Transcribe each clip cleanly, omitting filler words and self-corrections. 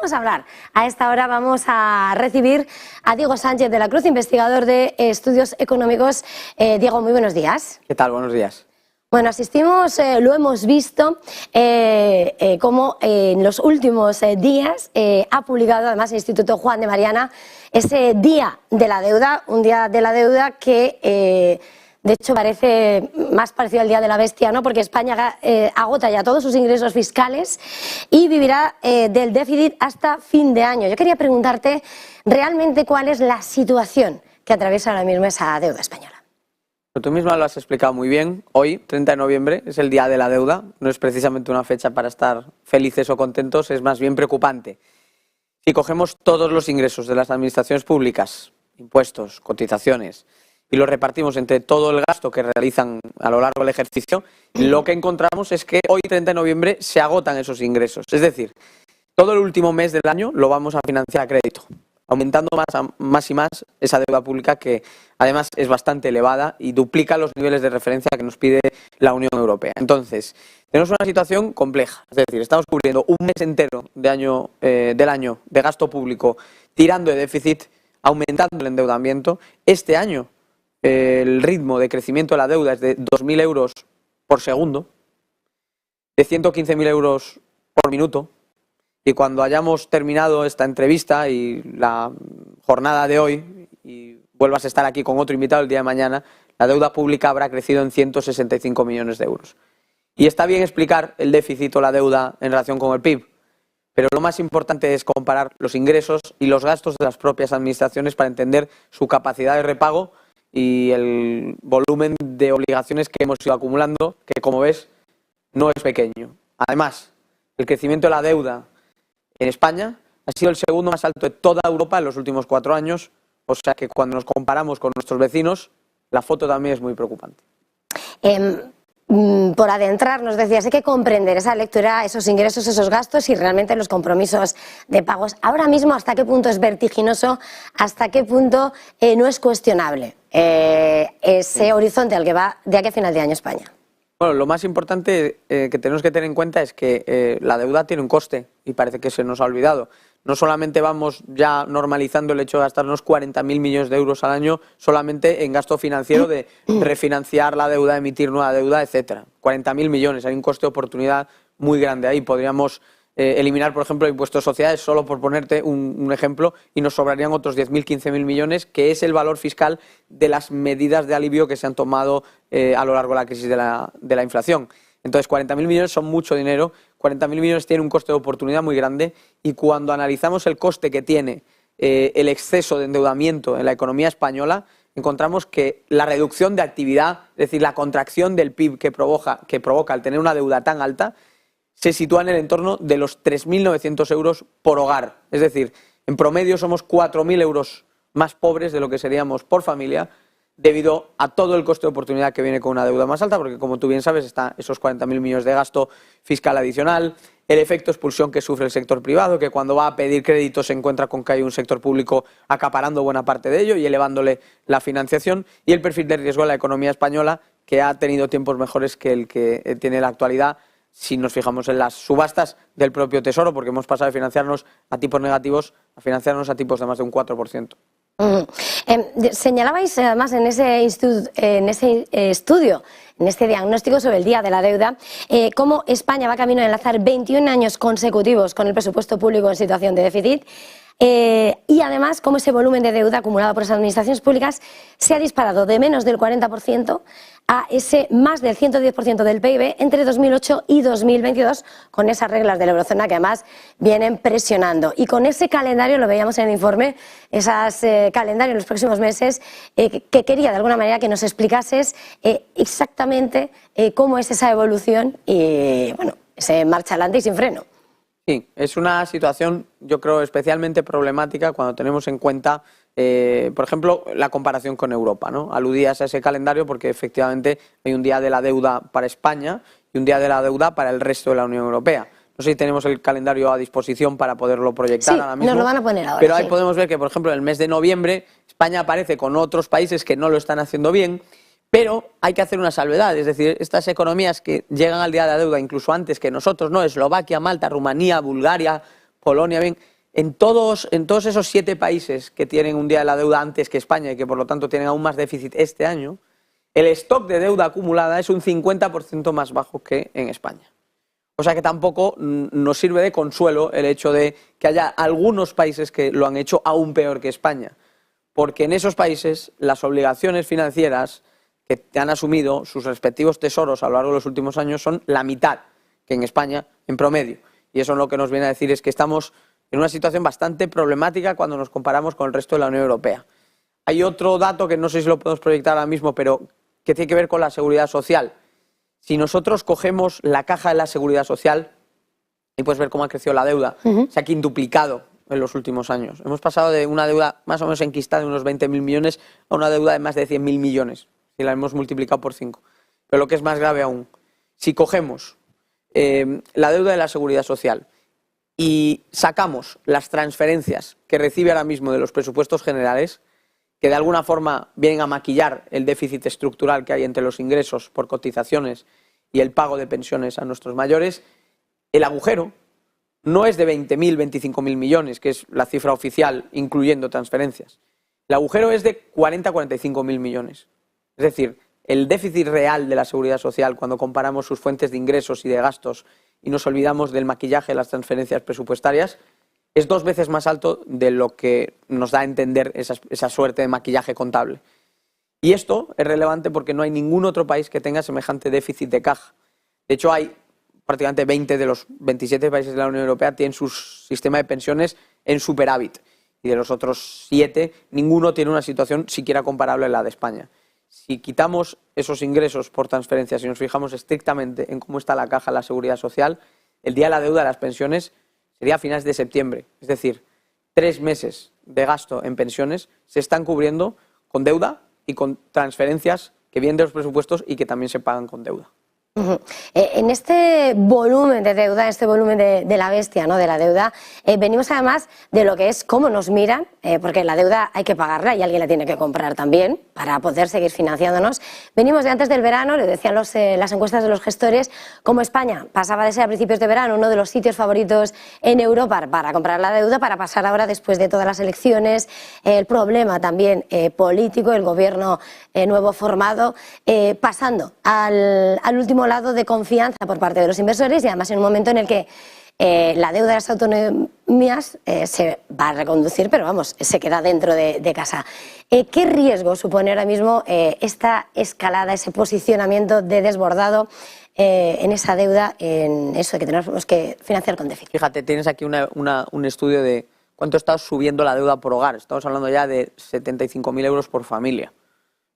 vamos a hablar. A esta hora vamos a recibir a Diego Sánchez de la Cruz, investigador de estudios económicos. Diego, muy buenos días. ¿Qué tal? Buenos días. Bueno, asistimos, lo hemos visto, como en los últimos días ha publicado además el Instituto Juan de Mariana ese Día de la Deuda, un Día de la Deuda que de hecho parece más parecido al Día de la Bestia, ¿no? Porque España agota ya todos sus ingresos fiscales y vivirá del déficit hasta fin de año. Yo quería preguntarte realmente cuál es la situación que atraviesa ahora mismo esa deuda española. Tú misma lo has explicado muy bien. Hoy, 30 de noviembre, es el Día de la Deuda. No es precisamente una fecha para estar felices o contentos, es más bien preocupante. Si cogemos todos los ingresos de las administraciones públicas, impuestos, cotizaciones, y los repartimos entre todo el gasto que realizan a lo largo del ejercicio, lo que encontramos es que hoy, 30 de noviembre, se agotan esos ingresos. Es decir, todo el último mes del año lo vamos a financiar a crédito, aumentando más y más esa deuda pública que además es bastante elevada y duplica los niveles de referencia que nos pide la Unión Europea. Entonces, tenemos una situación compleja, es decir, estamos cubriendo un mes entero del año de gasto público tirando de déficit, aumentando el endeudamiento. Este año el ritmo de crecimiento de la deuda es de 2.000 euros por segundo, de 115.000 euros por minuto. Y cuando hayamos terminado esta entrevista y la jornada de hoy y vuelvas a estar aquí con otro invitado el día de mañana, la deuda pública habrá crecido en 165 millones de euros. Y está bien explicar el déficit o la deuda en relación con el PIB, pero lo más importante es comparar los ingresos y los gastos de las propias administraciones para entender su capacidad de repago y el volumen de obligaciones que hemos ido acumulando, que como ves no es pequeño. Además, el crecimiento de la deuda en España ha sido el segundo más alto de toda Europa en los últimos 4 años, o sea que cuando nos comparamos con nuestros vecinos, la foto también es muy preocupante. Por adentrarnos, decías, hay que comprender esa lectura, esos ingresos, esos gastos y realmente los compromisos de pagos. Ahora mismo, ¿hasta qué punto es vertiginoso? ¿Hasta qué punto no es cuestionable ese horizonte al que va de aquí a final de año España? Bueno, lo más importante que tenemos que tener en cuenta es que la deuda tiene un coste y parece que se nos ha olvidado. No solamente vamos ya normalizando el hecho de gastarnos 40.000 millones de euros al año solamente en gasto financiero de refinanciar la deuda, emitir nueva deuda, etcétera. 40.000 millones, hay un coste de oportunidad muy grande ahí. Podríamos eliminar, por ejemplo, el impuesto de sociedades, solo por ponerte un ejemplo, y nos sobrarían otros 10.000, 15.000 millones, que es el valor fiscal de las medidas de alivio que se han tomado a lo largo de la crisis de la inflación. Entonces, 40.000 millones son mucho dinero, 40.000 millones tienen un coste de oportunidad muy grande, y cuando analizamos el coste que tiene el exceso de endeudamiento en la economía española, encontramos que la reducción de actividad, es decir, la contracción del PIB que provoca al tener una deuda tan alta, se sitúa en el entorno de los 3.900 euros por hogar. Es decir, en promedio somos 4.000 euros más pobres de lo que seríamos por familia, debido a todo el coste de oportunidad que viene con una deuda más alta, porque como tú bien sabes, está esos 40.000 millones de gasto fiscal adicional, el efecto expulsión que sufre el sector privado, que cuando va a pedir crédito se encuentra con que hay un sector público acaparando buena parte de ello y elevándole la financiación, y el perfil de riesgo de la economía española, que ha tenido tiempos mejores que el que tiene la actualidad, si nos fijamos en las subastas del propio Tesoro, porque hemos pasado de financiarnos a tipos negativos a financiarnos a tipos de más de un 4%. Señalabais además en ese estudio, en este diagnóstico sobre el Día de la Deuda, cómo España va camino a enlazar 21 años consecutivos con el presupuesto público en situación de déficit, y además cómo ese volumen de deuda acumulado por las administraciones públicas se ha disparado de menos del 40% a ese más del 110% del PIB entre 2008 y 2022, con esas reglas de la eurozona que además vienen presionando. Y con ese calendario, lo veíamos en el informe, ese calendario en los próximos meses, que quería de alguna manera que nos explicases exactamente cómo es esa evolución y, bueno, ese marcha adelante y sin freno. Sí, es una situación, yo creo, especialmente problemática cuando tenemos en cuenta, por ejemplo, la comparación con Europa, ¿no? Aludías a ese calendario porque efectivamente hay un día de la deuda para España y un día de la deuda para el resto de la Unión Europea. No sé si tenemos el calendario a disposición para poderlo proyectar ahora mismo. Nos lo van a poner ahora. Pero ahí podemos ver que, por ejemplo, en el mes de noviembre España aparece con otros países que no lo están haciendo bien. Pero hay que hacer una salvedad, es decir, estas economías que llegan al día de la deuda incluso antes que nosotros, ¿no? Eslovaquia, Malta, Rumanía, Bulgaria, Polonia, bien, En todos esos 7 países que tienen un día de la deuda antes que España y que por lo tanto tienen aún más déficit este año, el stock de deuda acumulada es un 50% más bajo que en España. O sea que tampoco nos sirve de consuelo el hecho de que haya algunos países que lo han hecho aún peor que España, porque en esos países las obligaciones financieras que han asumido sus respectivos tesoros a lo largo de los últimos años son la mitad que en España en promedio. Y eso lo que nos viene a decir es que estamos en una situación bastante problemática cuando nos comparamos con el resto de la Unión Europea. Hay otro dato que no sé si lo podemos proyectar ahora mismo, pero que tiene que ver con la seguridad social. Si nosotros cogemos la caja de la seguridad social, y puedes ver cómo ha crecido la deuda, se ha quintuplicado en los últimos años. Hemos pasado de una deuda más o menos enquistada de unos 20.000 millones a una deuda de más de 100.000 millones, si la hemos multiplicado por 5. Pero lo que es más grave aún, si cogemos la deuda de la seguridad social y sacamos las transferencias que recibe ahora mismo de los presupuestos generales, que de alguna forma vienen a maquillar el déficit estructural que hay entre los ingresos por cotizaciones y el pago de pensiones a nuestros mayores, el agujero no es de 20.000, 25.000 millones, que es la cifra oficial, incluyendo transferencias. El agujero es de 40, 45.000 millones. Es decir, el déficit real de la seguridad social, cuando comparamos sus fuentes de ingresos y de gastos y nos olvidamos del maquillaje de las transferencias presupuestarias, es 2 veces más alto de lo que nos da a entender esa suerte de maquillaje contable. Y esto es relevante porque no hay ningún otro país que tenga semejante déficit de caja. De hecho, hay prácticamente 20 de los 27 países de la Unión Europea tienen su sistema de pensiones en superávit. Y de los otros 7, ninguno tiene una situación siquiera comparable a la de España. Si quitamos esos ingresos por transferencias y nos fijamos estrictamente en cómo está la caja de la seguridad social, el día de la deuda de las pensiones sería a finales de septiembre. Es decir, 3 meses de gasto en pensiones se están cubriendo con deuda y con transferencias que vienen de los presupuestos y que también se pagan con deuda. En este volumen de deuda, este volumen de la bestia, ¿no?, de la deuda, venimos además de lo que es cómo nos miran, porque la deuda hay que pagarla y alguien la tiene que comprar también para poder seguir financiándonos. Venimos de antes del verano, le decían las encuestas de los gestores, como España pasaba de ser a principios de verano uno de los sitios favoritos en Europa para comprar la deuda, para pasar ahora, después de todas las elecciones, el problema también político, el gobierno nuevo formado, pasando al último lado de confianza por parte de los inversores y además en un momento en el que la deuda de las autonomías se va a reconducir, pero vamos, se queda dentro de casa. ¿Qué riesgo supone ahora mismo esta escalada, ese posicionamiento de desbordado en esa deuda, en eso de que tenemos que financiar con déficit? Fíjate, tienes aquí un estudio de cuánto está subiendo la deuda por hogar. Estamos hablando ya de 75.000 euros por familia,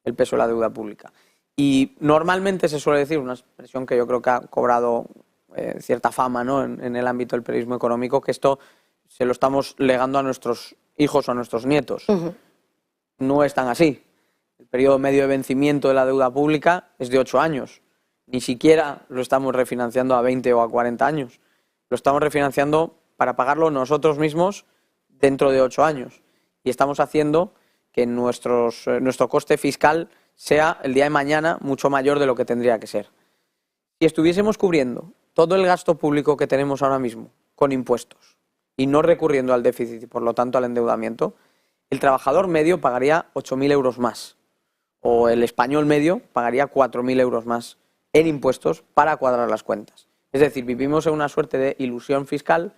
el peso de la deuda pública. Y normalmente se suele decir, una expresión que yo creo que ha cobrado cierta fama, ¿no?, en el ámbito del periodismo económico, que esto se lo estamos legando a nuestros hijos o a nuestros nietos. No es tan así. El periodo medio de vencimiento de la deuda pública es de 8 años. Ni siquiera lo estamos refinanciando a 20 o a 40 años. Lo estamos refinanciando para pagarlo nosotros mismos dentro de 8 años. Y estamos haciendo que nuestro coste fiscal sea el día de mañana mucho mayor de lo que tendría que ser. Si estuviésemos cubriendo todo el gasto público que tenemos ahora mismo con impuestos y no recurriendo al déficit y por lo tanto al endeudamiento, el trabajador medio pagaría 8.000 euros más o el español medio pagaría 4.000 euros más en impuestos para cuadrar las cuentas. Es decir, vivimos en una suerte de ilusión fiscal,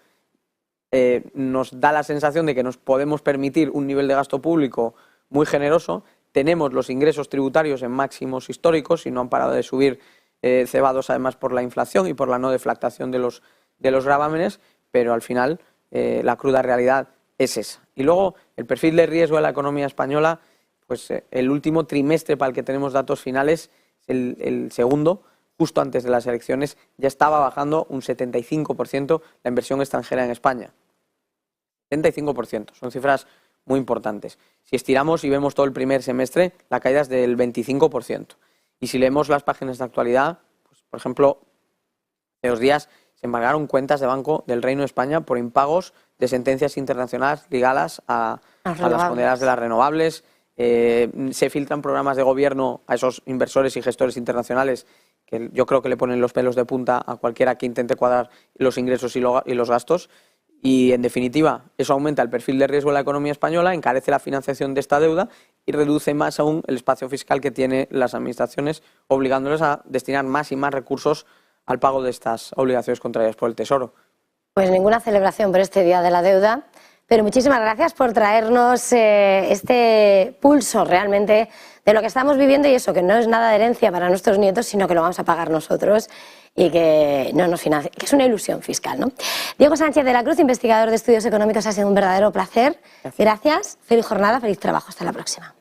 nos da la sensación de que nos podemos permitir un nivel de gasto público muy generoso. Tenemos los ingresos tributarios en máximos históricos y no han parado de subir, cebados además por la inflación y por la no deflactación de los gravámenes, pero al final la cruda realidad es esa. Y luego el perfil de riesgo de la economía española, pues el último trimestre para el que tenemos datos finales, el segundo, justo antes de las elecciones, ya estaba bajando un 75% la inversión extranjera en España. 75%, son cifras muy importantes. Si estiramos y vemos todo el primer semestre, la caída es del 25%. Y si leemos las páginas de actualidad, pues, por ejemplo, hace 2 días se embargaron cuentas de banco del Reino de España por impagos de sentencias internacionales ligadas a las condenas de las renovables. Se filtran programas de gobierno a esos inversores y gestores internacionales que yo creo que le ponen los pelos de punta a cualquiera que intente cuadrar los ingresos y los gastos. Y, en definitiva, eso aumenta el perfil de riesgo de la economía española, encarece la financiación de esta deuda y reduce más aún el espacio fiscal que tienen las administraciones, obligándoles a destinar más y más recursos al pago de estas obligaciones contraídas por el Tesoro. Pues ninguna celebración por este Día de la Deuda, pero muchísimas gracias por traernos este pulso realmente de lo que estamos viviendo, y eso, que no es nada de herencia para nuestros nietos, sino que lo vamos a pagar nosotros y que no nos financia, que es una ilusión fiscal, ¿no? Diego Sánchez de la Cruz, investigador de estudios económicos, ha sido un verdadero placer. Gracias. Feliz jornada, feliz trabajo. Hasta la próxima.